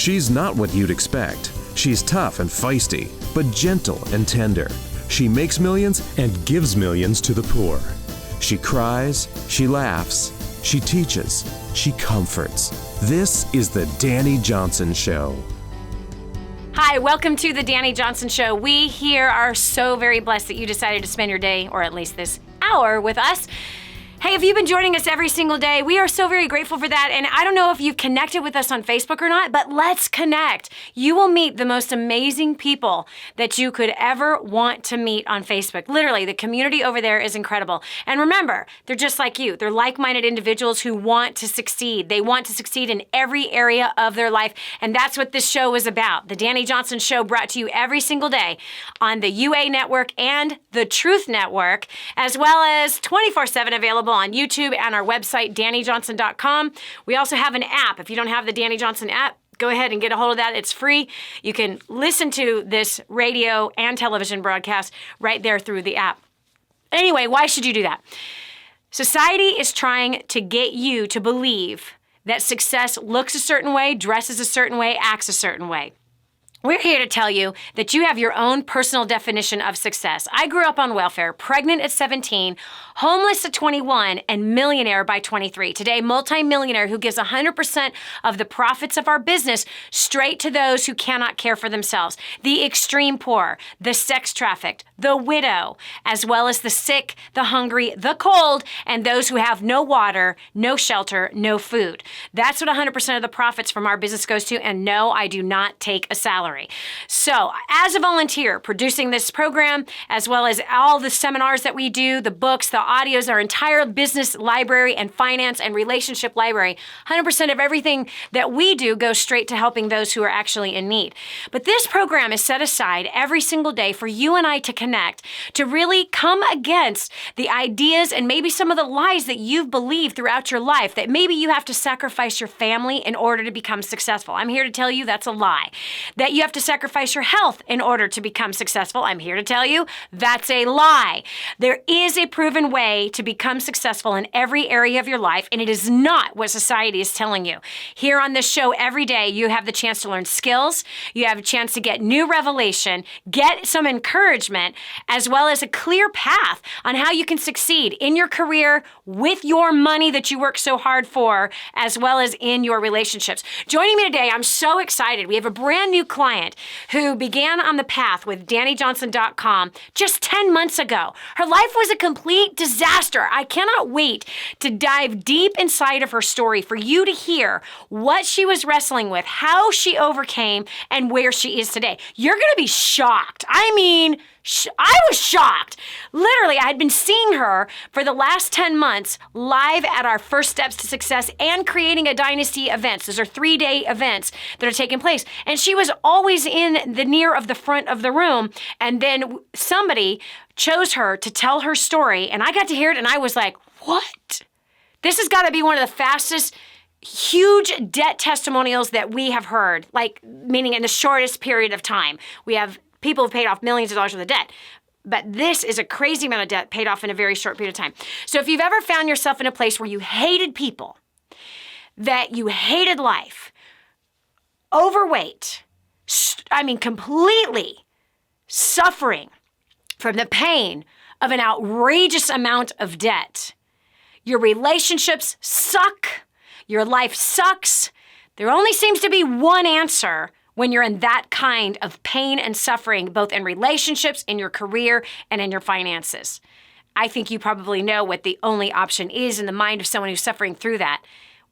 She's not what you'd expect. She's tough and feisty, but gentle and tender. She makes millions and gives millions to the poor. She cries, she laughs, she teaches, she comforts. This is the Dani Johnson Show. Hi, welcome to the Dani Johnson Show. We here are so very blessed that you decided to spend your day, or at least this hour, with us. Hey, if you've been joining us every single day, we are so very grateful for that. And I don't know if you've connected with us on Facebook or not, but let's connect. You will meet the most amazing people that you could ever want to meet on Facebook. Literally, the community over there is incredible. And remember, they're just like you. They're like-minded individuals who want to succeed. They want to succeed in every area of their life. And that's what this show is about. The Dani Johnson Show, brought to you every single day on the UA Network and the Truth Network, as well as 24/7 available on YouTube and our website, DaniJohnson.com. We also have an app. If you don't have the Dani Johnson app, go ahead and get a hold of that. It's free. You can listen to this radio and television broadcast right there through the app. Anyway, why should you do that? Society is trying to get you to believe that success looks a certain way, dresses a certain way, acts a certain way. We're here to tell you that you have your own personal definition of success. I grew up on welfare, pregnant at 17, homeless at 21, and millionaire by 23. Today, multi-millionaire who gives 100% of the profits of our business straight to those who cannot care for themselves. The extreme poor, the sex trafficked, the widow, as well as the sick, the hungry, the cold, and those who have no water, no shelter, no food. That's what 100% of the profits from our business goes to, and no, I do not take a salary. So, as a volunteer producing this program, as well as all the seminars that we do, the books, the audios, our entire business library and finance and relationship library, 100% of everything that we do goes straight to helping those who are actually in need. But this program is set aside every single day for you and I to connect, to really come against the ideas and maybe some of the lies that you've believed throughout your life, that maybe you have to sacrifice your family in order to become successful. I'm here to tell you that's a lie. That you have to sacrifice your health in order to become successful. I'm here to tell you that's a lie. There is a proven way to become successful in every area of your life, and it is not what society is telling you. Here on this show every day, you have the chance to learn skills, you have a chance to get new revelation, get some encouragement, as well as a clear path on how you can succeed in your career with your money that you work so hard for, as well as in your relationships. Joining me today, I'm so excited. We have a brand new client who began on the path with DaniJohnson.com just 10 months ago. Her life was a complete disaster. I cannot wait to dive deep inside of her story for you to hear what she was wrestling with, how she overcame, and where she is today. You're going to be shocked. I mean, I was shocked. Literally, I had been seeing her for the last 10 months live at our First Steps to Success and Creating a Dynasty events. Those are 3-day events that are taking place. And she was always in the near of the front of the room. And then somebody chose her to tell her story. And I got to hear it and I was like, what? This has got to be one of the fastest huge debt testimonials that we have heard, like meaning in the shortest period of time. We have people who've paid off millions of dollars worth of debt. But this is a crazy amount of debt paid off in a very short period of time. So if you've ever found yourself in a place where you hated people, that you hated life, overweight, completely suffering from the pain of an outrageous amount of debt, your relationships suck, your life sucks, there only seems to be one answer when you're in that kind of pain and suffering, both in relationships, in your career, and in your finances. I think you probably know what the only option is in the mind of someone who's suffering through that.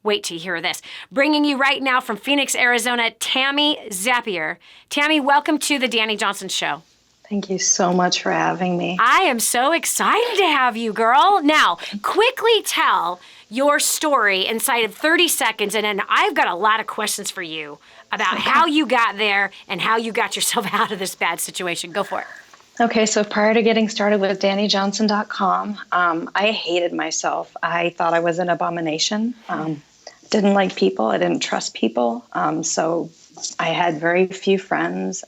Wait till you hear this. Bringing you right now from Phoenix, Arizona, Tammy Zappier. Tammy, welcome to the Dani Johnson Show. Thank you so much for having me. I am so excited to have you, girl. Now, quickly tell your story inside of 30 seconds, and then I've got a lot of questions for you about how you got there and how you got yourself out of this bad situation. Go for it. Okay, so prior to getting started with DaniJohnson.com, I hated myself. I thought I was an abomination. Didn't like people. I didn't trust people. So I had very few friends.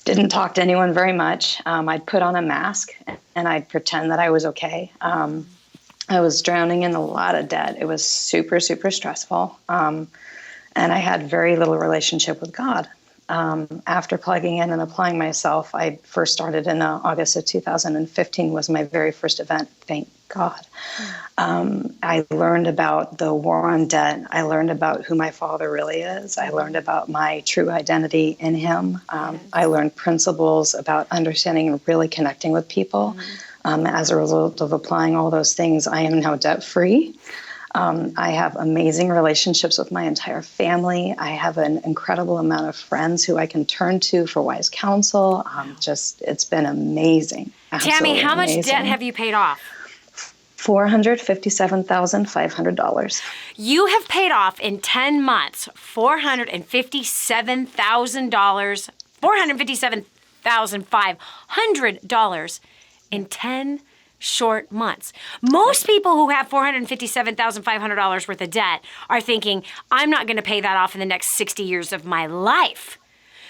Didn't talk to anyone very much. I'd put on a mask and I'd pretend that I was okay. I was drowning in a lot of debt. It was super, super stressful. And And I had very little relationship with God. After plugging in and applying myself, I first started in August of 2015 was my very first event, thank God. I learned about the war on debt. I learned about who my father really is. I learned about my true identity in him. I learned principles about understanding and really connecting with people. As a result of applying all those things, I am now debt-free. I have amazing relationships with my entire family. I have an incredible amount of friends who I can turn to for wise counsel. It's been amazing. Tammy, how much debt have you paid off? $457,500. You have paid off in 10 months $457,000, $457,500 in 10 short months. Most people who have $457,500 worth of debt are thinking, I'm not going to pay that off in the next 60 years of my life.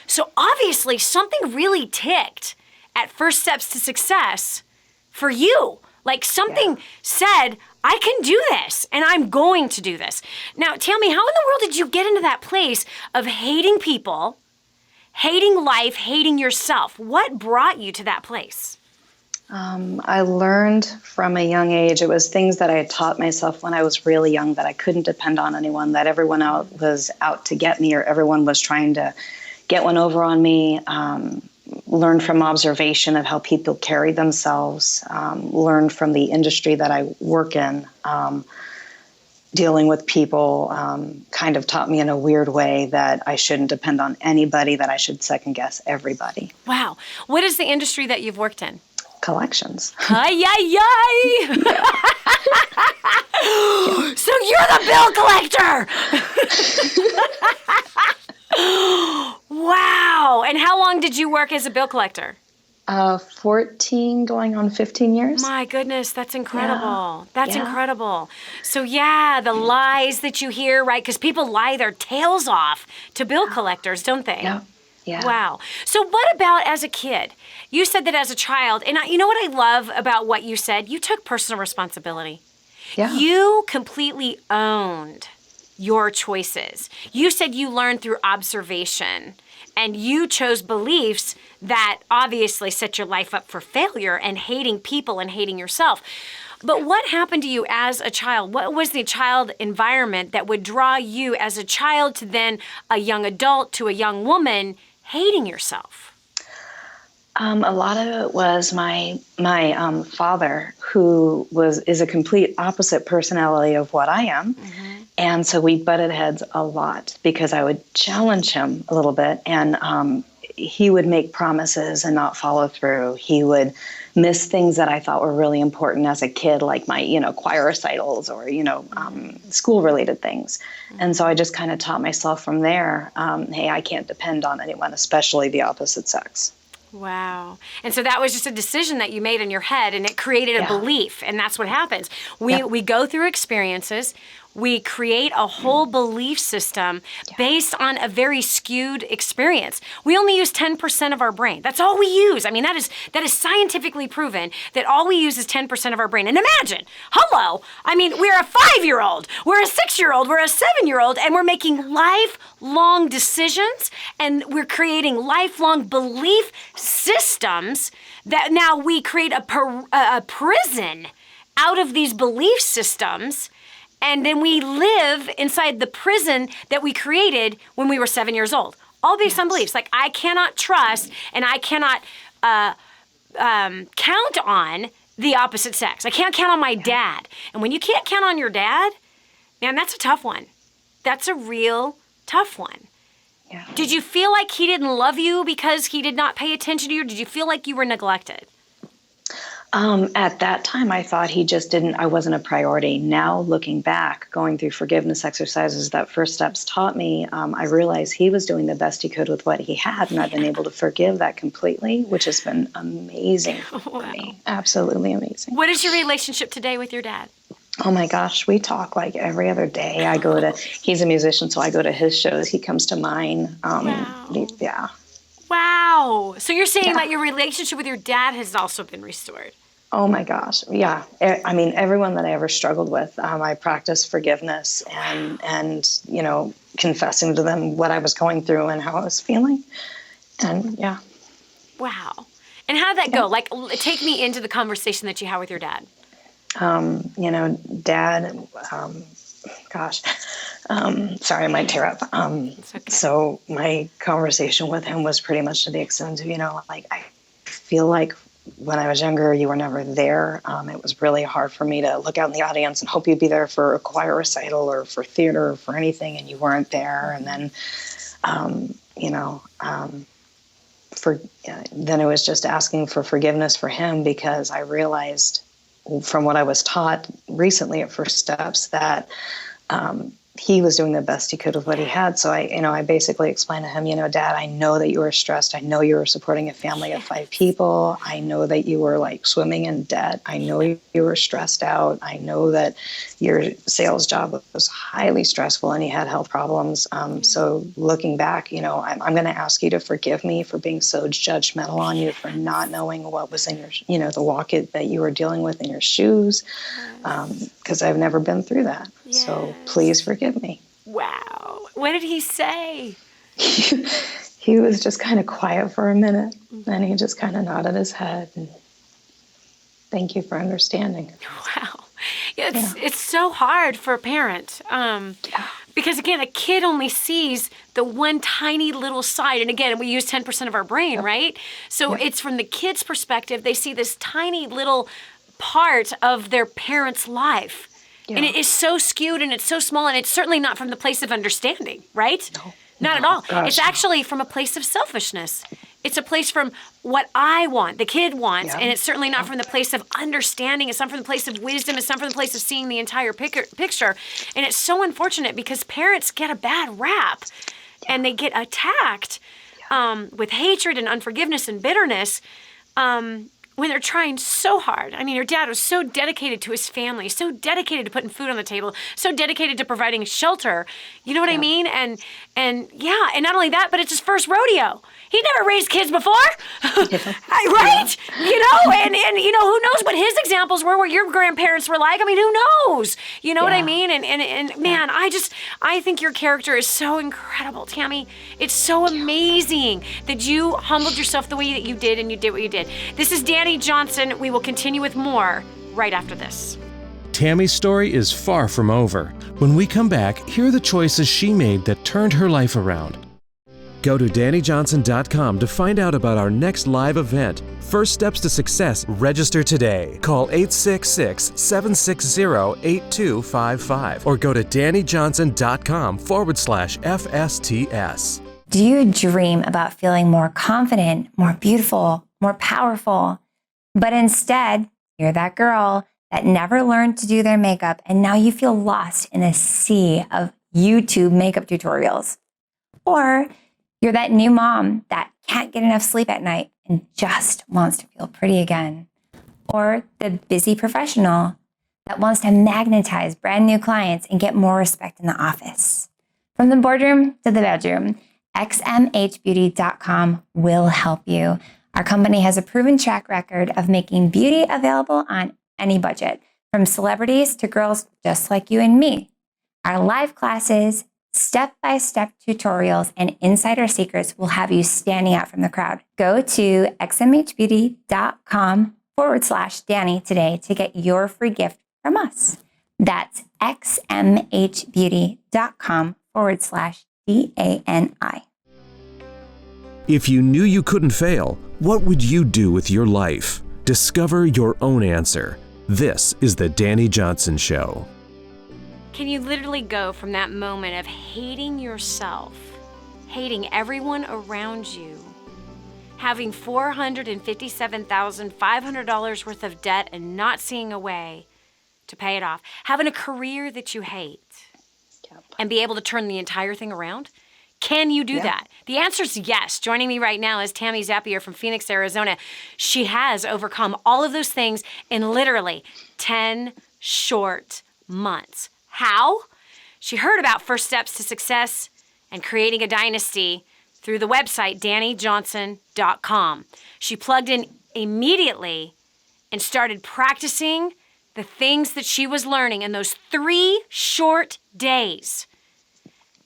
So obviously something really ticked at First Steps to Success for you. Like something said, I can do this and I'm going to do this. Now, tell me, how in the world did you get into that place of hating people, hating life, hating yourself? What brought you to that place? I learned from a young age, it was things that I had taught myself when I was really young, that I couldn't depend on anyone, that everyone out was out to get me or everyone was trying to get one over on me. Learned from observation of how people carry themselves. Learned from the industry that I work in. Dealing with people kind of taught me in a weird way that I shouldn't depend on anybody, that I should second guess everybody. Wow. What is the industry that you've worked in? Collections. Ay, ay, ay. So you're the bill collector. Wow. And how long did you work as a bill collector? 14 going on 15 years. My goodness, that's incredible. That's incredible. So the lies that you hear, right? Because people lie their tails off to bill collectors, don't they? Yeah. Yeah. Wow. So what about as a kid? You said that as a child, and you know what I love about what you said? You took personal responsibility. Yeah. You completely owned your choices. You said you learned through observation, and you chose beliefs that obviously set your life up for failure and hating people and hating yourself. But what happened to you as a child? What was the child environment that would draw you as a child to then a young adult to a young woman hating yourself? A lot of it was my father, who is a complete opposite personality of what I am. Mm-hmm. And so we butted heads a lot because I would challenge him a little bit, and he would make promises and not follow through. He would miss things that I thought were really important as a kid, like my, choir recitals or, school-related things. Mm-hmm. And so I just kind of taught myself from there, hey, I can't depend on anyone, especially the opposite sex. Wow. And so that was just a decision that you made in your head, and it created a belief, and that's what happens. We go through experiences. We create a whole belief system based on a very skewed experience. We only use 10% of our brain. That's all we use. I mean, that is scientifically proven that all we use is 10% of our brain. And imagine, we're a 5-year-old, we're a 6-year-old, we're a 7-year-old, and we're making lifelong decisions, and we're creating lifelong belief systems that now we create a prison out of these belief systems. And then we live inside the prison that we created when we were 7 years old, all based on beliefs. Like, I cannot trust and I cannot count on the opposite sex. I can't count on my dad. And when you can't count on your dad, man, that's a tough one. That's a real tough one. Yeah. Did you feel like he didn't love you because he did not pay attention to you? Or did you feel like you were neglected? At that time, I thought I wasn't a priority. Now, looking back, going through forgiveness exercises that First Steps taught me, I realized he was doing the best he could with what he had, and I've been able to forgive that completely, which has been amazing for me. Absolutely amazing. What is your relationship today with your dad? Oh my gosh, we talk like every other day. He's a musician, so I go to his shows. He comes to mine. Wow. So you're saying that your relationship with your dad has also been restored? Oh my gosh. Yeah. I mean, everyone that I ever struggled with, I practiced forgiveness and, confessing to them what I was going through and how I was feeling. And yeah. Wow. And how did that go? Like, take me into the conversation that you had with your dad. Dad, gosh, sorry, I might tear up. It's okay. So my conversation with him was pretty much to the extent of, I feel like when I was younger, you were never there. It was really hard for me to look out in the audience and hope you'd be there for a choir recital or for theater or for anything, and you weren't there. And then, then it was just asking for forgiveness for him, because I realized from what I was taught recently at First Steps that he was doing the best he could with what he had. So I basically explained to him, Dad, I know that you were stressed. I know you were supporting a family of 5 people. I know that you were like swimming in debt. I know you were stressed out. I know that your sales job was highly stressful and you had health problems. So looking back, I'm going to ask you to forgive me for being so judgmental on you, for not knowing what was in your, the walk that you were dealing with in your shoes. Because I've never been through that. Yes. So please forgive me. Wow. What did he say? He was just kind of quiet for a minute, and he just kind of nodded his head. And thank you for understanding. Wow. It's so hard for a parent. Because again, a kid only sees the one tiny little side. And again, we use 10% of our brain, right? So it's from the kid's perspective, they see this tiny little part of their parent's life. Yeah. And it is so skewed and it's so small, and it's certainly not from the place of understanding, right? No. Not at all. Gosh, it's actually from a place of selfishness. It's a place from what I want, the kid wants, and it's certainly not from the place of understanding. It's not from the place of wisdom. It's not from the place of seeing the entire picture. And it's so unfortunate because parents get a bad rap and they get attacked with hatred and unforgiveness and bitterness when they're trying so hard. I mean, your dad was so dedicated to his family, so dedicated to putting food on the table, so dedicated to providing shelter. You know what I mean? And not only that, but it's his first rodeo. He never raised kids before, right? And who knows what his examples were, what your grandparents were like. I mean, who knows? You know what I mean? And man, I think your character is so incredible, Tammy. It's so amazing that you humbled yourself the way that you did, and you did what you did. This is Dani Johnson. We will continue with more right after this. Tammy's story is far from over. When we come back, hear the choices she made that turned her life around. Go to DaniJohnson.com to find out about our next live event. First Steps to Success. Register today. Call 866-760-8255 or go to DaniJohnson.com/FSTS. Do you dream about feeling more confident, more beautiful, more powerful? But instead, you're that girl that never learned to do their makeup, and now you feel lost in a sea of YouTube makeup tutorials. Or you're that new mom that can't get enough sleep at night and just wants to feel pretty again. Or the busy professional that wants to magnetize brand new clients and get more respect in the office. From the boardroom to the bedroom, xmhbeauty.com will help you. Our company has a proven track record of making beauty available on any budget, from celebrities to girls just like you and me. Our live classes, step-by-step tutorials, and insider secrets will have you standing out from the crowd. Go to xmhbeauty.com/Dani today to get your free gift from us. That's xmhbeauty.com/DANI. If you knew you couldn't fail, what would you do with your life? Discover your own answer. This is the Dani Johnson Show. Can you literally go from that moment of hating yourself, hating everyone around you, having $457,500 worth of debt and not seeing a way to pay it off, having a career that you hate, and be able to turn the entire thing around? Can you do that? The answer is yes. Joining me right now is Tammy Zappier from Phoenix, Arizona. She has overcome all of those things in literally 10 short months. How? She heard about First Steps to Success and creating a dynasty through the website DaniJohnson.com. She plugged in immediately and started practicing the things that she was learning in those 3 short days.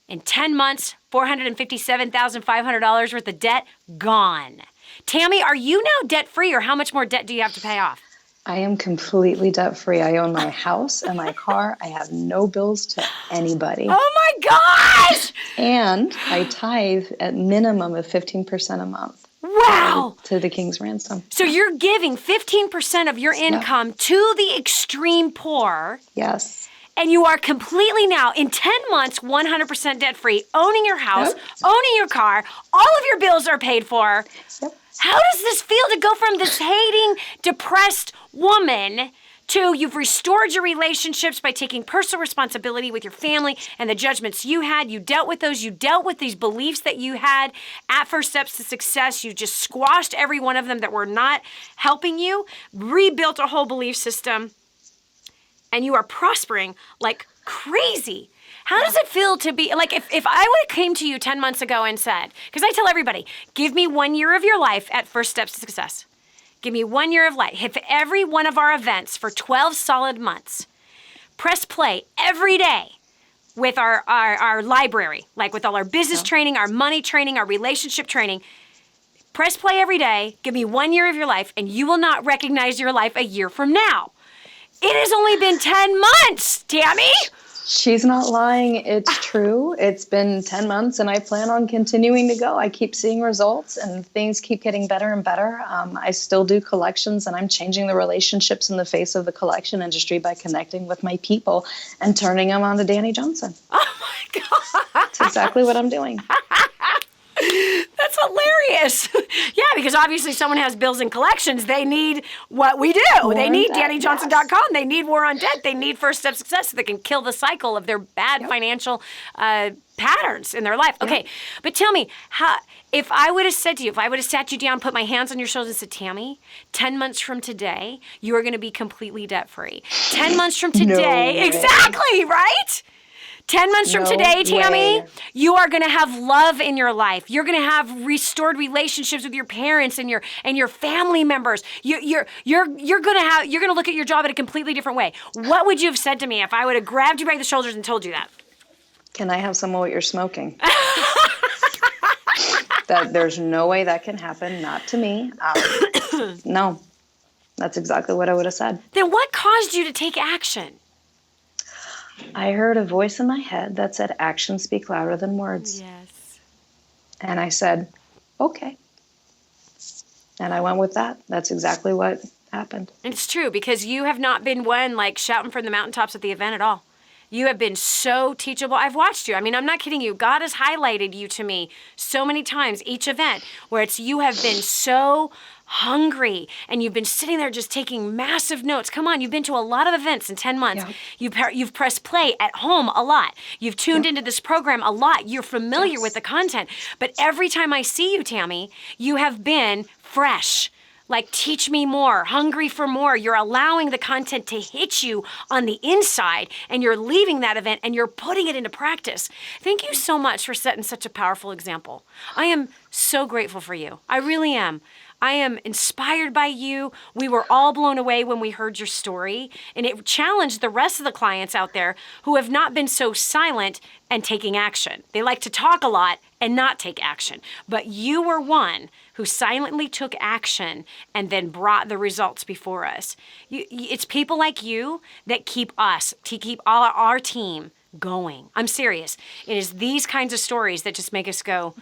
In 10 months, $457,500 worth of debt gone. Tammy, are you now debt-free, or how much more debt do you have to pay off? I am completely debt-free. I own my house and my car. I have no bills to anybody. Oh my gosh! And I tithe at minimum of 15% a month. Wow! To the King's Ransom. So you're giving 15% of your income to the extreme poor. Yes. And you are completely now, in 10 months, 100% debt-free, owning your house, owning your car, all of your bills are paid for. Yep. How does this feel to go from this hating, depressed woman to you've restored your relationships by taking personal responsibility with your family and the judgments you had? You dealt with those. You dealt with these beliefs that you had at First Steps to Success. You just squashed every one of them that were not helping you, rebuilt a whole belief system, and you are prospering like crazy. How does it feel to be, like, if I would have came to you 10 months ago and said, because I tell everybody, give me 1 year of your life at First Steps to Success. Give me 1 year of life. Hit every one of our events for 12 solid months. Press play every day with our library, like with all our business training, our money training, our relationship training. Press play every day. Give me 1 year of your life, and you will not recognize your life a year from now. It has only been 10 months, Tammy. She's not lying. It's true. It's been 10 months, and I plan on continuing to go. I keep seeing results, and things keep getting better and better. I still do collections, and I'm changing the relationships in the face of the collection industry by connecting with my people and turning them on to Dani Johnson. Oh, my God. That's exactly what I'm doing. That's hilarious. Yeah, because obviously someone has bills and collections. They need what we do. They need DaniJohnson.com. Yes. They need War on Debt. They need First Step Success so they can kill the cycle of their bad financial patterns in their life. Okay, but tell me, if I would have said to you, if I would have sat you down, put my hands on your shoulders and said, Tammy, 10 months from today, you are going to be completely debt-free. 10 months from today, exactly, right? 10 months from today, Tammy, you are going to have love in your life. You're going to have restored relationships with your parents and your family members. You're going to look at your job in a completely different way. What would you have said to me if I would have grabbed you by the shoulders and told you that? Can I have some of what you're smoking? That there's no way that can happen. Not to me. No, that's exactly what I would have said. Then what caused you to take action? I heard a voice in my head that said, actions speak louder than words. Yes. And I said, okay. And I went with that. That's exactly what happened. It's true, because you have not been one like shouting from the mountaintops at the event at all. You have been so teachable. I've watched you. I mean, I'm not kidding you. God has highlighted you to me so many times each event where it's you have been so hungry and you've been sitting there just taking massive notes. Come on, you've been to a lot of events in 10 months. Yeah. You've pressed play at home a lot. You've tuned into this program a lot. You're familiar with the content. But every time I see you, Tammy, you have been fresh. Like, teach me more, hungry for more. You're allowing the content to hit you on the inside, and you're leaving that event and you're putting it into practice. Thank you so much for setting such a powerful example. I am so grateful for you. I really am. I am inspired by you. We were all blown away when we heard your story, and it challenged the rest of the clients out there who have not been so silent and taking action. They like to talk a lot and not take action. But you were one who silently took action and then brought the results before us. It's people like you that keep us, to keep all our team going. I'm serious. It is these kinds of stories that just make us go,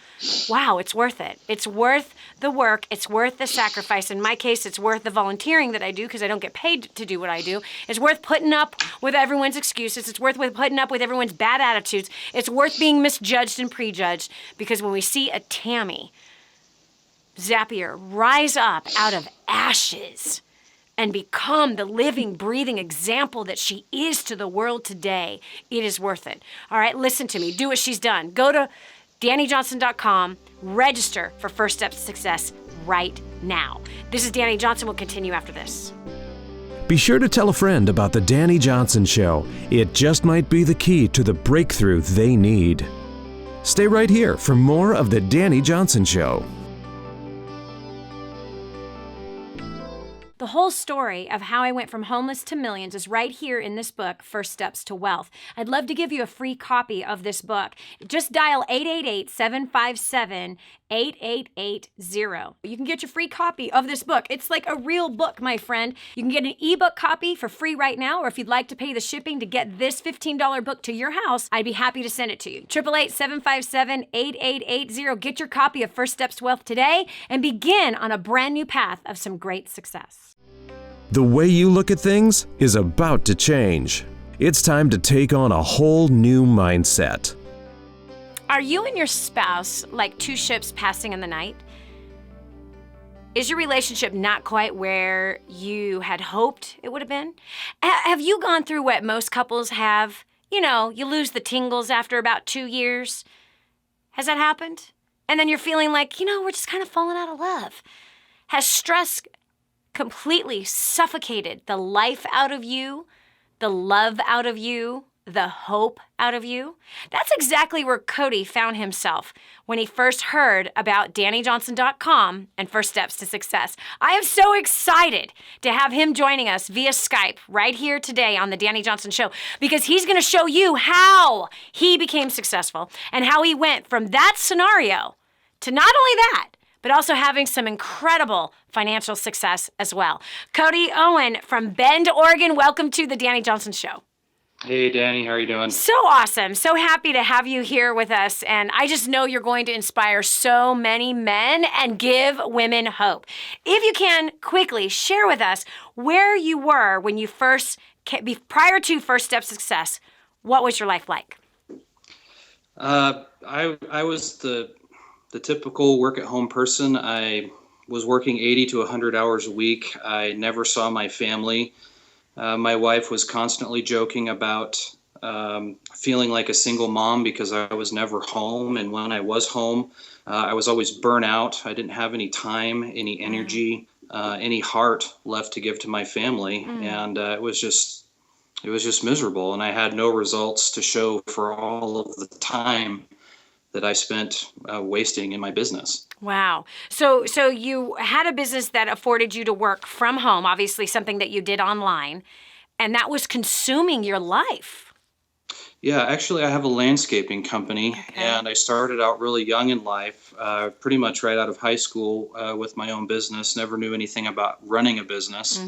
wow, it's worth it. It's worth the work. It's worth the sacrifice. In my case, it's worth the volunteering that I do because I don't get paid to do what I do. It's worth putting up with everyone's excuses. It's worth putting up with everyone's bad attitudes. It's worth being misjudged and prejudged, because when we see a Tammy Zappier rise up out of ashes and become the living, breathing example that she is to the world today, it is worth it. All right, listen to me. Do what she's done. Go to DaniJohnson.com, register for First Steps to Success right now. This is Dani Johnson. We'll continue after this. Be sure to tell a friend about the Dani Johnson Show. It just might be the key to the breakthrough they need. Stay right here for more of the Dani Johnson Show. The whole story of how I went from homeless to millions is right here in this book, First Steps to Wealth. I'd love to give you a free copy of this book. Just dial 888-757-8880. You can get your free copy of this book. It's like a real book, my friend. You can get an ebook copy for free right now, or if you'd like to pay the shipping to get this $15 book to your house, I'd be happy to send it to you. 888-757-8880. Get your copy of First Steps to Wealth today and begin on a brand new path of some great success. The way you look at things is about to change. It's time to take on a whole new mindset. Are you and your spouse like two ships passing in the night? Is your relationship not quite where you had hoped it would have been? Have you gone through what most couples have? You know, you lose the tingles after about 2 years. Has that happened? And then you're feeling like, we're just kind of falling out of love. Has stress completely suffocated the life out of you, the love out of you, the hope out of you? That's exactly where Cody found himself when he first heard about DaniJohnson.com and First Steps to Success. I am so excited to have him joining us via Skype right here today on the Dani Johnson Show, because he's going to show you how he became successful and how he went from that scenario to not only that, but also having some incredible financial success as well. Cody Owen from Bend, Oregon, welcome to the Dani Johnson Show. Hey, Dani, how are you doing? So awesome. So happy to have you here with us. And I just know you're going to inspire so many men and give women hope. If you can, quickly share with us where you were when you prior to First Step Success. What was your life like? I was the typical work-at-home person. I was working 80 to 100 hours a week. I never saw my family. My wife was constantly joking about feeling like a single mom because I was never home. And when I was home, I was always burnt out. I didn't have any time, any energy, any heart left to give to my family. And it was just miserable. And I had no results to show for all of the time that I spent wasting in my business. Wow. So you had a business that afforded you to work from home, obviously something that you did online, and that was consuming your life. Yeah, actually I have a landscaping company, and I started out really young in life, pretty much right out of high school with my own business, never knew anything about running a business.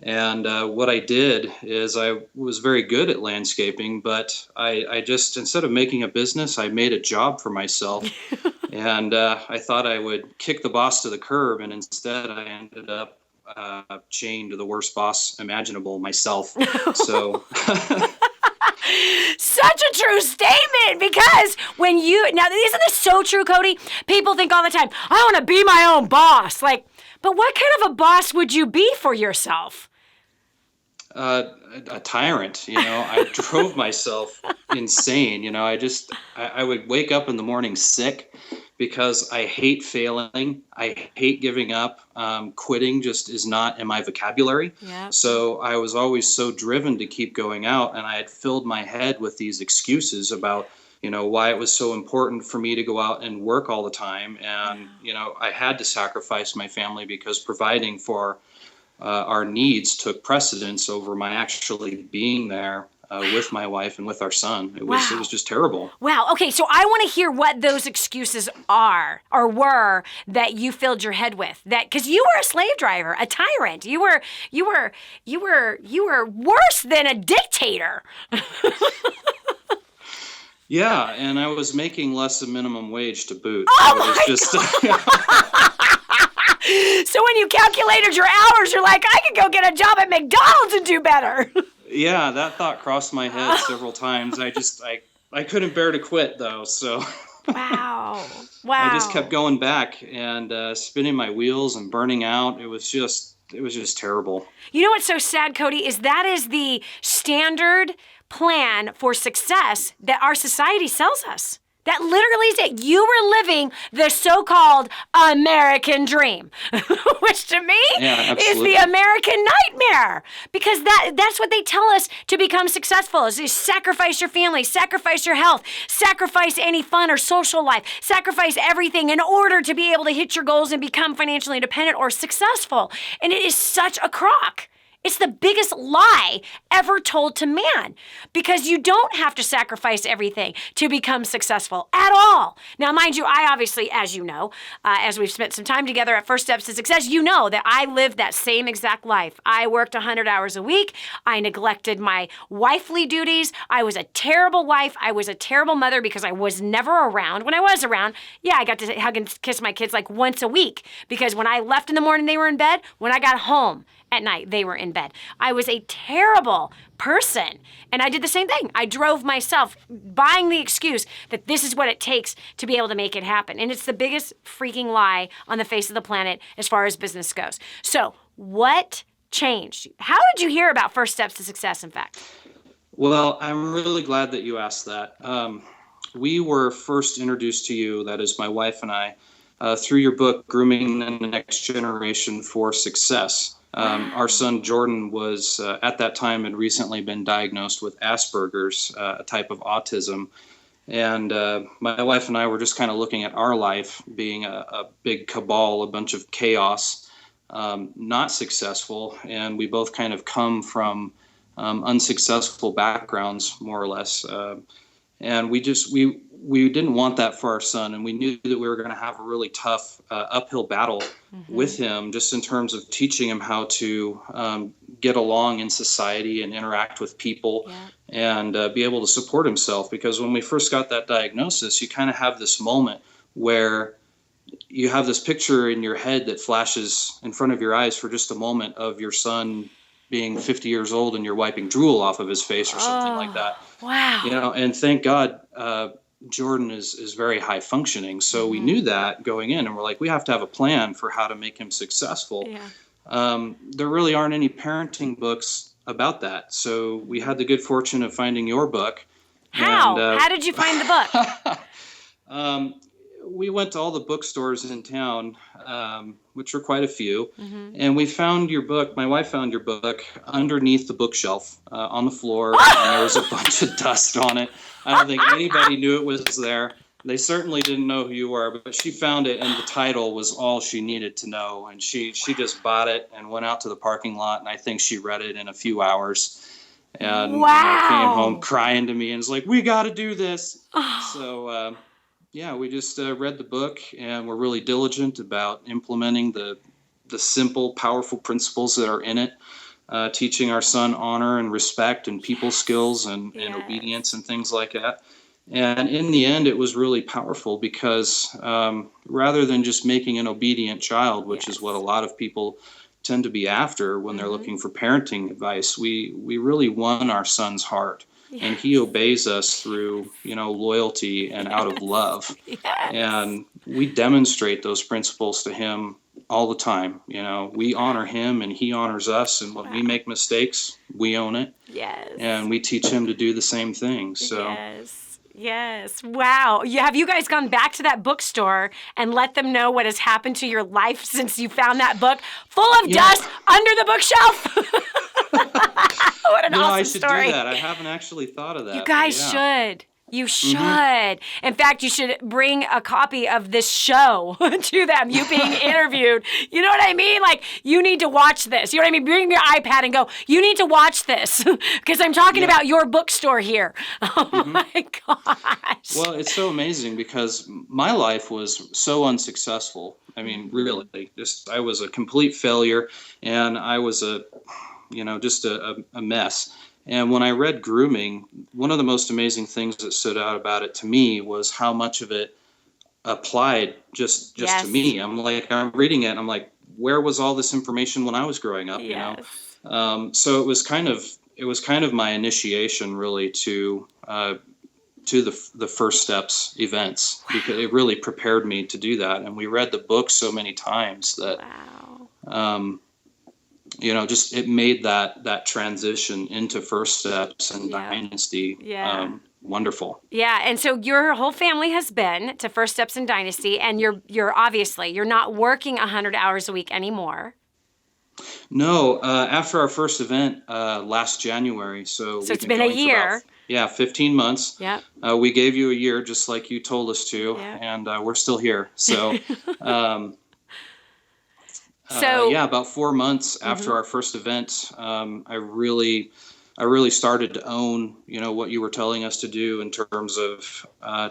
And what I did is I was very good at landscaping, but I just, instead of making a business, I made a job for myself. And I thought I would kick the boss to the curb, and instead I ended up chained to the worst boss imaginable, myself. So... Such a true statement, because now isn't this so true, Cody? People think all the time, I want to be my own boss. But what kind of a boss would you be for yourself? A tyrant, I drove myself insane. I would wake up in the morning sick because I hate failing. I hate giving up. Quitting just is not in my vocabulary. Yep. So I was always so driven to keep going out, and I had filled my head with these excuses about, why it was so important for me to go out and work all the time. And, I had to sacrifice my family because providing for our needs took precedence over my actually being there with my wife and with our son. It was just terrible. Wow. Okay, so I want to hear what those excuses are or were that you filled your head with. That because you were a slave driver, a tyrant. You were worse than a dictator. Yeah, and I was making less than minimum wage to boot. Oh, it was So when you calculated your hours, you're like, I could go get a job at McDonald's and do better. Yeah, that thought crossed my head several times. I couldn't bear to quit, though, so... Wow. I just kept going back and spinning my wheels and burning out. It was just terrible. You know what's so sad, Cody, is that is the standard plan for success that our society sells us. That literally is it. You were living the so-called American dream, which to me is the American nightmare. Because that's what they tell us to become successful is you sacrifice your family, sacrifice your health, sacrifice any fun or social life, sacrifice everything in order to be able to hit your goals and become financially independent or successful. And it is such a crock. It's the biggest lie ever told to man because you don't have to sacrifice everything to become successful at all. Now, mind you, I obviously, as you know, as we've spent some time together at First Steps to Success, you know that I lived that same exact life. I worked 100 hours a week. I neglected my wifely duties. I was a terrible wife. I was a terrible mother because I was never around. When I was around, I got to hug and kiss my kids like once a week because when I left in the morning, they were in bed. When I got home, at night, they were in bed. I was a terrible person. And I did the same thing. I drove myself, buying the excuse that this is what it takes to be able to make it happen. And it's the biggest freaking lie on the face of the planet as far as business goes. So what changed? How did you hear about First Steps to Success, in fact? Well, I'm really glad that you asked that. We were first introduced to you, that is my wife and I, through your book, Grooming the Next Generation for Success. Our son Jordan was at that time had recently been diagnosed with Asperger's, a type of autism. And my wife and I were just kind of looking at our life being a big cabal, a bunch of chaos, not successful. And we both kind of come from unsuccessful backgrounds, more or less. And we didn't want that for our son. And we knew that we were going to have a really tough uphill battle with him, just in terms of teaching him how to get along in society and interact with people and be able to support himself. Because when we first got that diagnosis, you kind of have this moment where you have this picture in your head that flashes in front of your eyes for just a moment of your son being 50 years old and you're wiping drool off of his face or something like that. Wow. You know, and thank God Jordan is very high functioning. So we knew that going in, and we're like, we have to have a plan for how to make him successful. There really aren't any parenting books about that. So we had the good fortune of finding your book. How? How did you find the book? We went to all the bookstores in town, which were quite a few, and we found your book. My wife found your book underneath the bookshelf on the floor, and there was a bunch of dust on it. I don't think anybody knew it was there. They certainly didn't know who you were, but she found it, and the title was all she needed to know, and she just bought it and went out to the parking lot, and I think she read it in a few hours. And came home crying to me and was like, we got to do this. So, we just read the book, and we're really diligent about implementing the simple, powerful principles that are in it, teaching our son honor and respect and people skills and obedience and things like that. And in the end, it was really powerful because rather than just making an obedient child, which is what a lot of people tend to be after when they're looking for parenting advice, we really won our son's heart. And he obeys us through, loyalty and out of love. And we demonstrate those principles to him all the time. We honor him and he honors us. And when we make mistakes, we own it. And we teach him to do the same thing. So. Yes. Wow. Have you guys gone back to that bookstore and let them know what has happened to your life since you found that book full of dust under the bookshelf? What an awesome I should story. do that. I haven't actually thought of that. You guys should. You should. In fact, you should bring a copy of this show to them, you being interviewed. You know what I mean? Like, you need to watch this. You know what I mean? Bring your iPad and go, you need to watch this because I'm talking about your bookstore here. Oh, my gosh. Well, it's so amazing because my life was so unsuccessful. I mean, really, I was a complete failure, and I was just a mess. And when I read Grooming, one of the most amazing things that stood out about it to me was how much of it applied just to me. I'm reading it and I'm like, where was all this information when I was growing up? So it was kind of my initiation really to the First Steps events, because it really prepared me to do that. And we read the book so many times that it made that transition into First Steps and Dynasty wonderful. Yeah, and so your whole family has been to First Steps in Dynasty, and you're obviously you're not working 100 hours a week anymore. No, after our first event last January, so it's been a year. 15 months. Yeah. We gave you a year, just like you told us to, Yeah. and we're still here. So, about 4 months after our first event, I really started to own, what you were telling us to do in terms of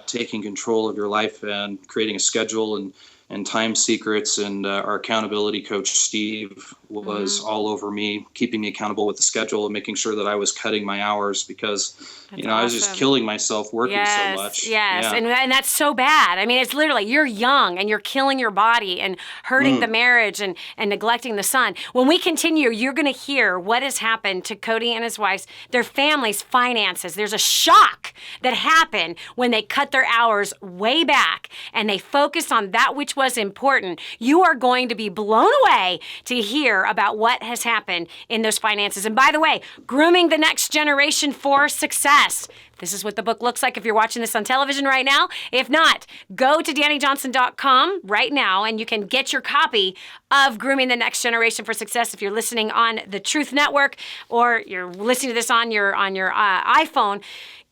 taking control of your life and creating a schedule and time secrets. And our accountability coach, Steve, was all over me, keeping me accountable with the schedule and making sure that I was cutting my hours because, I was just killing myself working so much. Yes, yeah. And that's so bad. I mean, it's literally, you're young and you're killing your body and hurting the marriage and neglecting the son. When we continue, you're going to hear what has happened to Cody and his wife's, their family's finances. There's a shock that happened when they cut their hours way back and they focus on that which was important. You are going to be blown away to hear about what has happened in those finances. And by the way, grooming the next generation for success. This is what the book looks like if you're watching this on television right now. If not, go to DaniJohnson.com right now and you can get your copy of Grooming the Next Generation for Success if you're listening on the Truth Network or you're listening to this on your iPhone.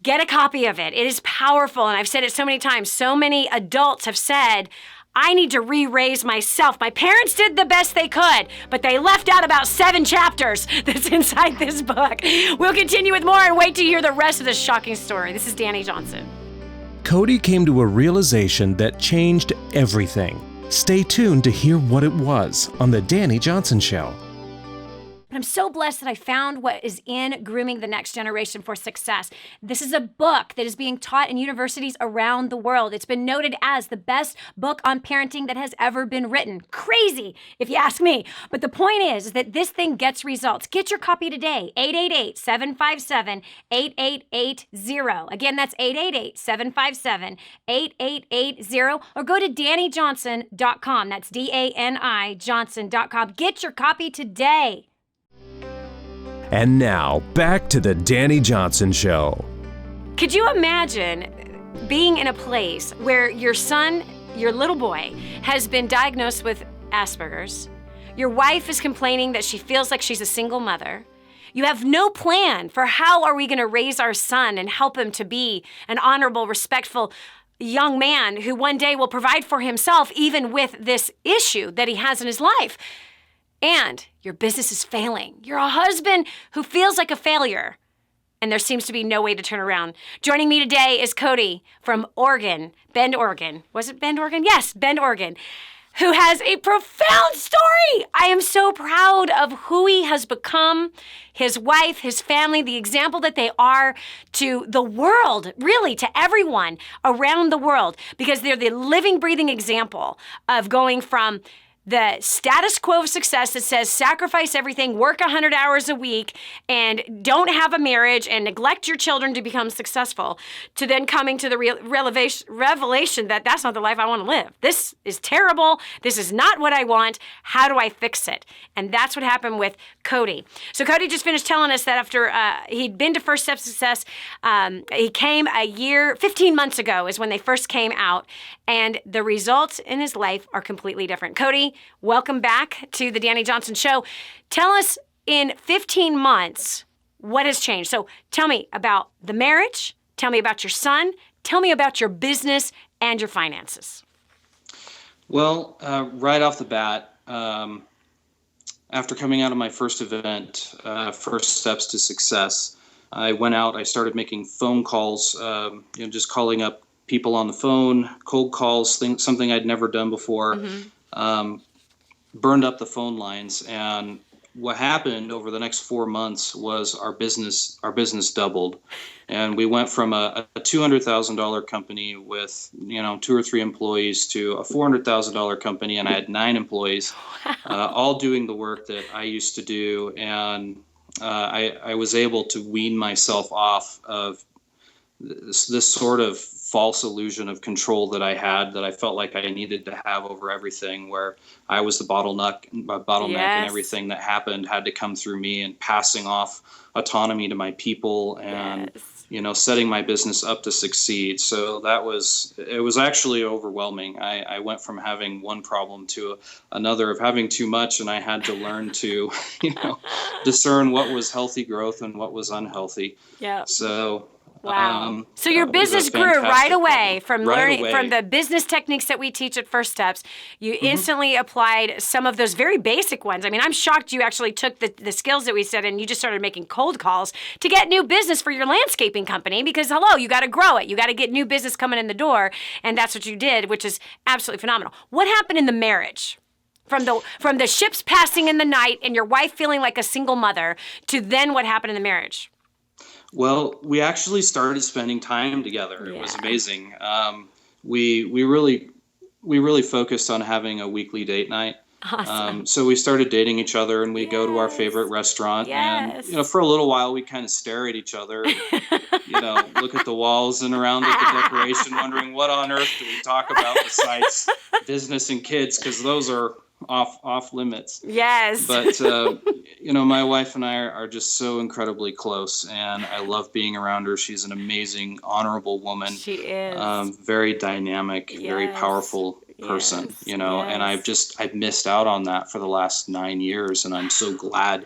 Get a copy of it. It is powerful, and I've said it so many times. So many adults have said, I need to re-raise myself. My parents did the best they could, but they left out about 7 chapters that's inside this book. We'll continue with more and wait to hear the rest of this shocking story. This is Dani Johnson. Cody came to a realization that changed everything. Stay tuned to hear what it was on The Dani Johnson Show. But I'm so blessed that I found what is in Grooming the Next Generation for Success. This is a book that is being taught in universities around the world. It's been noted as the best book on parenting that has ever been written. Crazy, if you ask me. But the point is that this thing gets results. Get your copy today, 888-757-8880. Again, that's 888-757-8880. Or go to DaniJohnson.com. That's DANI Johnson.com. Get your copy today. And now, back to the Dani Johnson Show. Could you imagine being in a place where your son, your little boy, has been diagnosed with Asperger's? Your wife is complaining that she feels like she's a single mother. You have no plan for how are we going to raise our son and help him to be an honorable, respectful young man who one day will provide for himself even with this issue that he has in his life. And your business is failing. You're a husband who feels like a failure, and there seems to be no way to turn around. Joining me today is Cody from Oregon, Bend, Oregon. Was it Bend, Oregon? Yes, Bend, Oregon, who has a profound story. I am so proud of who he has become, his wife, his family, the example that they are to the world, really to everyone around the world, because they're the living, breathing example of going from the status quo of success that says sacrifice everything, work 100 hours a week, and don't have a marriage and neglect your children to become successful, to then coming to the revelation that that's not the life I want to live. This is terrible. This is not what I want. How do I fix it? And that's what happened with Cody. So Cody just finished telling us that after he'd been to First Step Success, he came 15 months ago is when they first came out, and the results in his life are completely different. Cody, welcome back to the Dani Johnson Show. Tell us in 15 months what has changed. So tell me about the marriage, tell me about your son, tell me about your business and your finances. Well, right off the bat, after coming out of my first event, First Steps to Success, I went out, I started making phone calls, just calling up people on the phone, cold calls, something I'd never done before. Burned up the phone lines, and what happened over the next 4 months was our business doubled, and we went from a $200,000 company with 2 or 3 employees to a $400,000 company, and I had 9 employees, all doing the work that I used to do, and I was able to wean myself off of this sort of false illusion of control that I had, that I felt like I needed to have over everything, where I was the bottleneck and everything that happened had to come through me, and passing off autonomy to my people and setting my business up to succeed. So it was actually overwhelming. I went from having one problem to another of having too much, and I had to learn to, discern what was healthy growth and what was unhealthy. Yeah. So, wow. So your business grew right away from learning from the business techniques that we teach at First Steps. You instantly applied some of those very basic ones. I mean, I'm shocked you actually took the skills that we said and you just started making cold calls to get new business for your landscaping company because, hello, you got to grow it. You got to get new business coming in the door. And that's what you did, which is absolutely phenomenal. What happened in the marriage? From the ships passing in the night and your wife feeling like a single mother to then what happened in the marriage? Well, we actually started spending time together. It was amazing. We really focused on having a weekly date night. Awesome. So we started dating each other, and we go to our favorite restaurant. Yes. And for a little while, we kind of stare at each other, and, look at the walls and around at the decoration, wondering what on earth do we talk about besides business and kids, because those are off limits. Yes. But my wife and I are just so incredibly close, and I love being around her. She's an amazing, honorable woman. She is. Very dynamic, very powerful person, and I've missed out on that for the last 9 years, and I'm so glad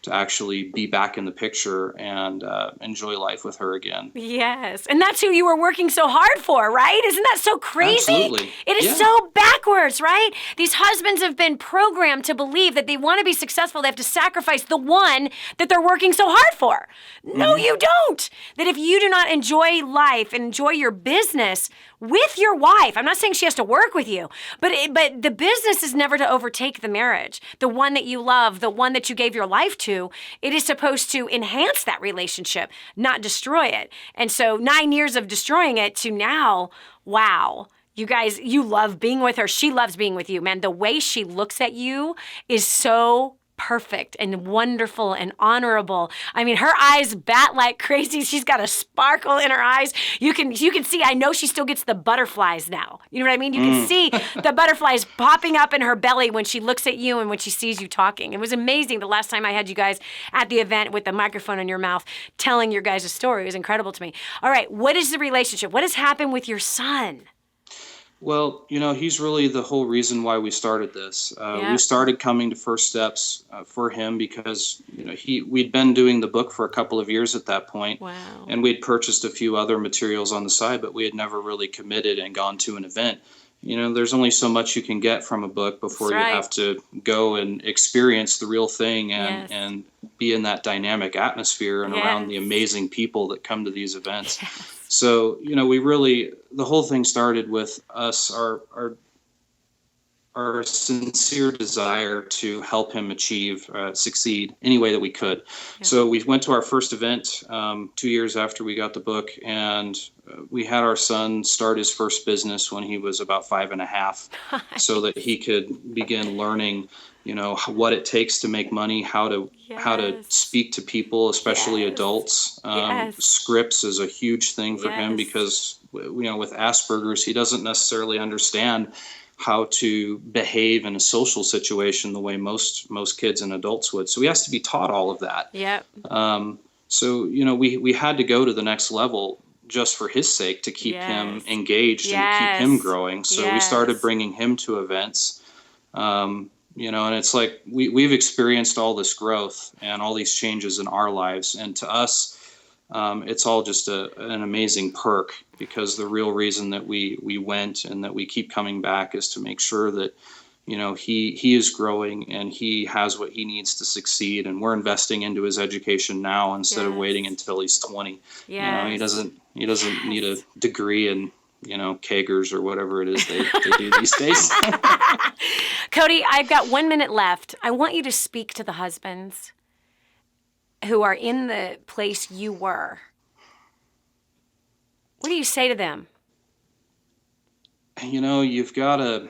to actually be back in the picture and enjoy life with her again. Yes. And that's who you were working so hard for, right? Isn't that so crazy? Absolutely. It is so backwards, right? These husbands have been programmed to believe that they want to be successful. They have to sacrifice the one that they're working so hard for. No, you don't. That if you do not enjoy life and enjoy your business with your wife, I'm not saying she has to work with you, but the business is never to overtake the marriage. The one that you love, the one that you gave your life to, it is supposed to enhance that relationship, not destroy it. And so 9 years of destroying it to now, wow. You guys, you love being with her. She loves being with you, man. The way she looks at you is so perfect and wonderful and honorable. I mean, her eyes bat like crazy. She's got a sparkle in her eyes. You can see, I know she still gets the butterflies now. You know what I mean? You can see the butterflies popping up in her belly when she looks at you and when she sees you talking. It was amazing the last time I had you guys at the event with the microphone in your mouth telling your guys' story. It was incredible to me. All right, what is the relationship? What has happened with your son? Well, he's really the whole reason why we started this. We started coming to First Steps for him because, we'd been doing the book for a couple of years at that point. Wow. And we'd purchased a few other materials on the side, but we had never really committed and gone to an event. There's only so much you can get from a book before you have to go and experience the real thing and be in that dynamic atmosphere and around the amazing people that come to these events. Yes. So, the whole thing started with us, our sincere desire to help him succeed any way that we could. Yeah. So we went to our first event 2 years after we got the book, and we had our son start his first business when he was about 5.5, so that he could begin learning, what it takes to make money, how to speak to people, especially adults. Scripts is a huge thing for him because, with Asperger's, he doesn't necessarily understand how to behave in a social situation the way most kids and adults would. So he has to be taught all of that. Yeah. So, we had to go to the next level just for his sake to keep him engaged and to keep him growing. So we started bringing him to events. And it's like we've experienced all this growth and all these changes in our lives. And to us, it's all just an amazing perk, because the real reason that we went and that we keep coming back is to make sure that, he is growing and he has what he needs to succeed. And we're investing into his education now instead of waiting until he's 20. He doesn't need a degree in, Kegers or whatever it is they do these days. Cody, I've got 1 minute left. I want you to speak to the husbands who are in the place you were. What do you say to them? You've got to,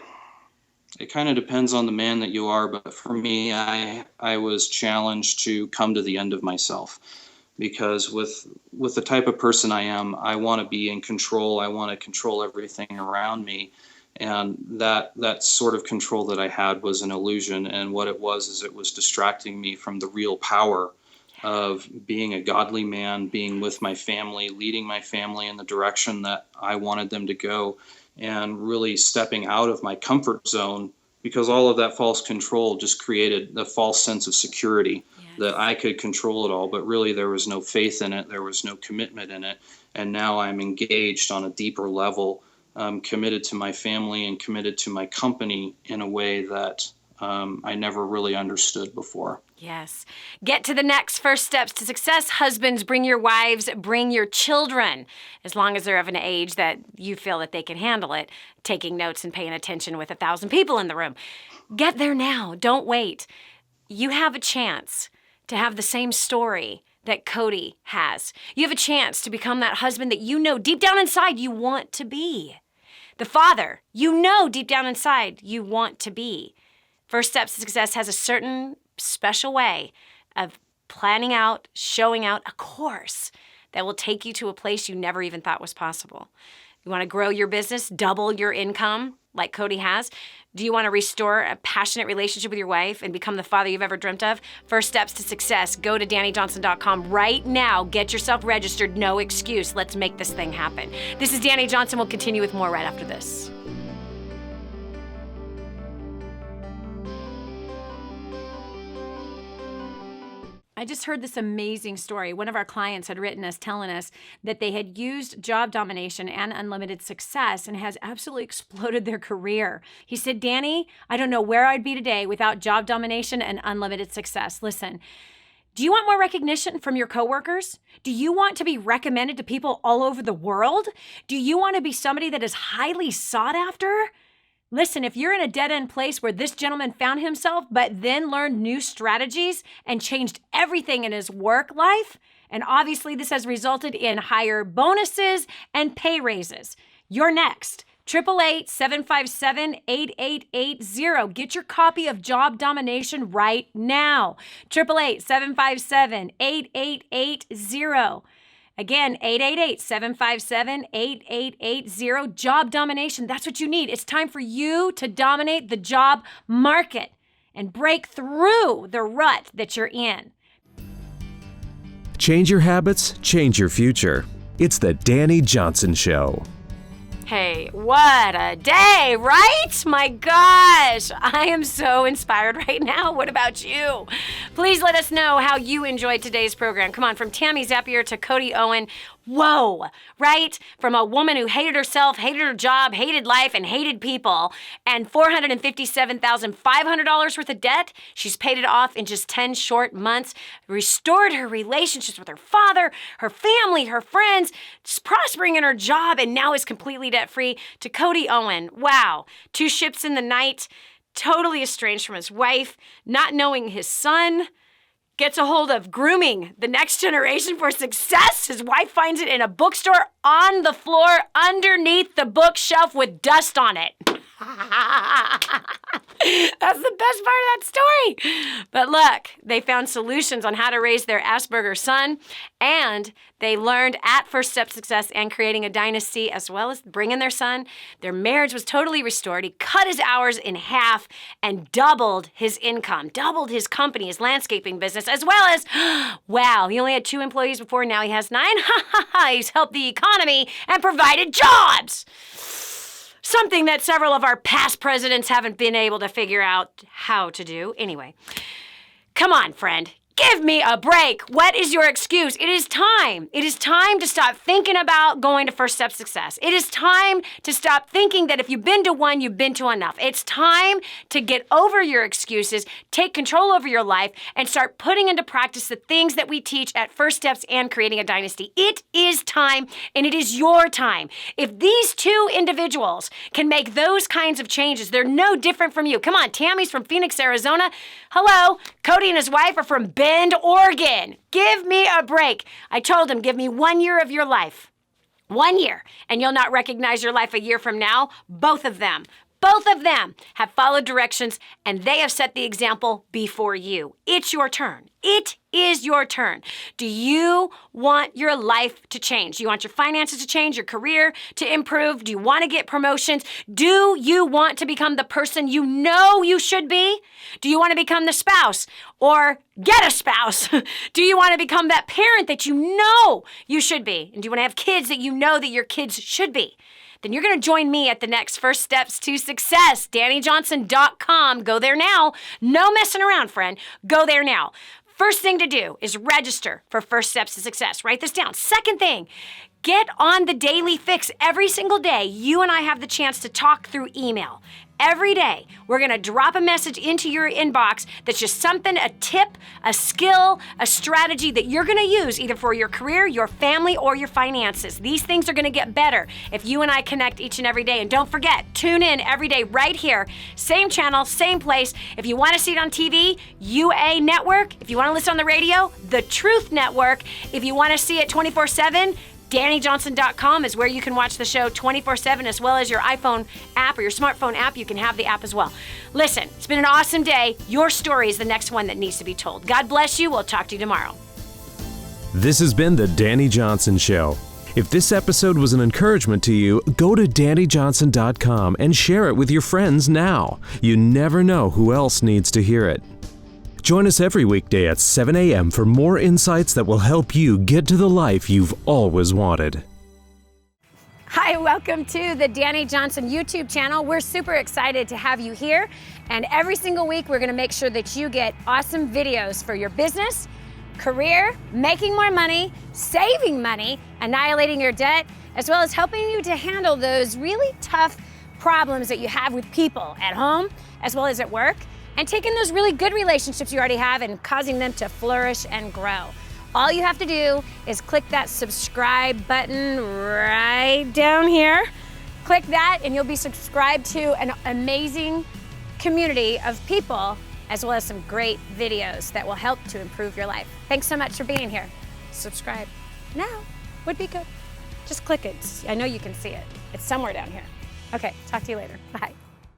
it kind of depends on the man that you are, but for me, I was challenged to come to the end of myself, because with the type of person I am, I want to be in control. I want to control everything around me. And that sort of control that I had was an illusion. And what it was is it was distracting me from the real power of being a godly man, being with my family, leading my family in the direction that I wanted them to go, and really stepping out of my comfort zone, because all of that false control just created a false sense of security. Yes. That I could control it all, but really there was no faith in it. There was no commitment in it. And now I'm engaged on a deeper level, committed to my family and committed to my company in a way that I never really understood before. Yes. Get to the next first steps to success. Husbands, bring your wives, bring your children, as long as they're of an age that you feel that they can handle it, taking notes and paying attention with 1,000 people in the room. Get there now. Don't wait. You have a chance to have the same story that Cody has. You have a chance to become that husband that you know deep down inside you want to be. The father you know deep down inside you want to be. First Steps to Success has a certain special way of planning out, showing out a course that will take you to a place you never even thought was possible. You want to grow your business, double your income like Cody has? Do you want to restore a passionate relationship with your wife and become the father you've ever dreamt of? First Steps to Success. Go to DaniJohnson.com right now. Get yourself registered. No excuse. Let's make this thing happen. This is Dani Johnson. We'll continue with more right after this. I just heard this amazing story. One of our clients had written us telling us that they had used job domination and unlimited success and has absolutely exploded their career. He said, Dani, I don't know where I'd be today without job domination and unlimited success. Listen, do you want more recognition from your coworkers? Do you want to be recommended to people all over the world? Do you want to be somebody that is highly sought after? Listen, if you're in a dead-end place where this gentleman found himself, but then learned new strategies and changed everything in his work life, and obviously this has resulted in higher bonuses and pay raises, you're next. 888-757-8880. Get your copy of Job Domination right now. 888-757-8880. Again, 888-757-8880. Job domination. That's what you need. It's time for you to dominate the job market and break through the rut that you're in. Change your habits, change your future. It's the Dani Johnson Show. Hey, what a day, right? My gosh, I am so inspired right now. What about you? Please let us know how you enjoyed today's program. Come on, from Tammy Zappier to Cody Owen. Whoa, right? From a woman who hated herself, hated her job, hated life, and hated people, and $457,500 worth of debt, she's paid it off in just 10 short months, restored her relationships with her father, her family, her friends, just prospering in her job, and now is completely debt-free. To Cody Owen, wow, 2 ships in the night, totally estranged from his wife, not knowing his son, gets a hold of grooming the next generation for success. His wife finds it in a bookstore on the floor underneath the bookshelf with dust on it. That's the best part of that story. But look, they found solutions on how to raise their Asperger's son, and they learned at First Step Success and creating a dynasty, as well as bringing their son. Their marriage was totally restored. He cut his hours in half and doubled his income, doubled his company, his landscaping business, as well as, wow, he only had 2 employees before, now he has 9. He's helped the economy and provided jobs. Something that several of our past presidents haven't been able to figure out how to do. Anyway, come on, friend. Give me a break. What is your excuse? It is time. It is time to stop thinking about going to First Step Success. It is time to stop thinking that if you've been to one, you've been to enough. It's time to get over your excuses, take control over your life, and start putting into practice the things that we teach at First Steps and Creating a Dynasty. It is time, and it is your time. If these 2 individuals can make those kinds of changes, they're no different from you. Come on, Tammy's from Phoenix, Arizona. Hello. Cody and his wife are from Bend, Oregon. Give me a break. I told him, give me 1 year of your life. 1 year, and you'll not recognize your life a year from now. Both of them Both of them have followed directions and they have set the example before you. It's your turn. It is your turn. Do you want your life to change? Do you want your finances to change, your career to improve? Do you want to get promotions? Do you want to become the person you know you should be? Do you want to become the spouse or get a spouse? Do you want to become that parent that you know you should be? And do you want to have kids that you know that your kids should be? Then you're going to join me at the next First Steps to Success, DaniJohnson.com. Go there now. No messing around, friend. Go there now. First thing to do is register for First Steps to Success. Write this down. Second thing, get on the daily fix. Every single day, you and I have the chance to talk through email. Every day, we're going to drop a message into your inbox that's just something, a tip, a skill, a strategy that you're going to use either for your career, your family, or your finances. These things are going to get better if you and I connect each and every day. And don't forget, tune in every day right here. Same channel, same place. If you want to see it on TV, UA Network. If you want to listen on the radio, The Truth Network. If you want to see it 24/7, DaniJohnson.com is where you can watch the show 24/7, as well as your iPhone app or your smartphone app. You can have the app as well. Listen, it's been an awesome day. Your story is the next one that needs to be told. God bless you. We'll talk to you tomorrow. This has been the Dani Johnson Show. If this episode was an encouragement to you, go to DaniJohnson.com and share it with your friends now. You never know who else needs to hear it. Join us every weekday at 7 a.m. for more insights that will help you get to the life you've always wanted. Hi, welcome to the Dani Johnson YouTube channel. We're super excited to have you here. And every single week, we're going to make sure that you get awesome videos for your business, career, making more money, saving money, annihilating your debt, as well as helping you to handle those really tough problems that you have with people at home, as well as at work, and taking those really good relationships you already have and causing them to flourish and grow. All you have to do is click that subscribe button right down here. Click that and you'll be subscribed to an amazing community of people, as well as some great videos that will help to improve your life. Thanks so much for being here. Subscribe now would be good. Just click it. I know you can see it. It's somewhere down here. Okay, talk to you later. Bye.